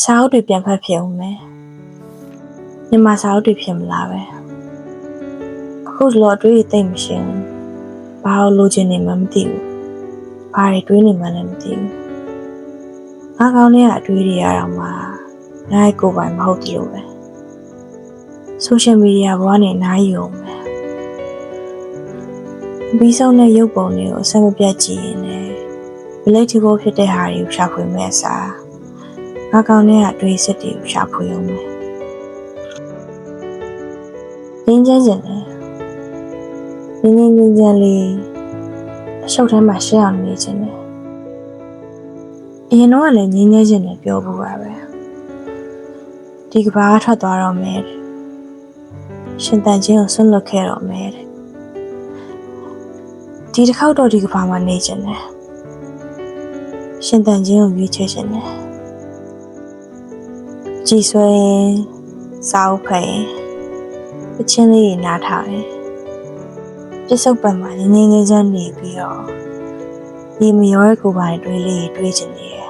စာအုပ်တွေပြန်ဖတ်ဖြစ်ဦးမယ်မြန်မာစာအုပ်တွေဖြစ်မလားပဲအခုလောအတွေးတွေသိမ့်မရှင်းဘာလို့လိုချင်နေမှမသိဘူးဘာတွေတွေးနေမှလည်းမသိဘူးငါကောင်းတဲ့အတွေးတွေရတော့မှငါ့ကိုယ်ပိုင်မဟုတ်တယ်လို့ပဲဆိုရှယ်မီဒီယာဘဝနဲ့နိုင်ရုံပဲပြီးဆုံးတဲ့ရုပ်ပုံတွေကိုအဆက်မပြတ်ကြည့်ရင်လည်းrelatable ဖြစ်တဲ့ဟာတွေကိုရှာဖွေမဲ့အစားငါကောင်းတဲ့အတွေးစစ်တွေကိုရှာဖွေအောင်မယ်ငင်းချင်တယ်ငင်းလေးအရှုပ်ထဲမှာရှင်းအောင်နေချင်တယ်အရင်တော့လည်းငင်းချင်တယ်ပြောဖို့ပါပဲဒီကဘာထွက်သွားတော့မယ်ရှင်တန်ချင်းကိုဆွန့်လွတ်ခဲ့တော့မယ်ဒီတစ်ခေါက်တော့ဒီကဘာမှာနေချင်တယ်ရှင်တန်ချင်းကိုရွေးချယ်ချင်တယ်ကြည်ဆွဲစာအုပ်ဖတ်ရင်အချင်းလေးနားထားတယ်ပြစ္ဆုတ်ပံမှာငင်းချမ်းနေပြီးတော့ဒီမရောရဲ့ကိုယ်ပိုင်တွေးလေးတွေးချင်နေတယ်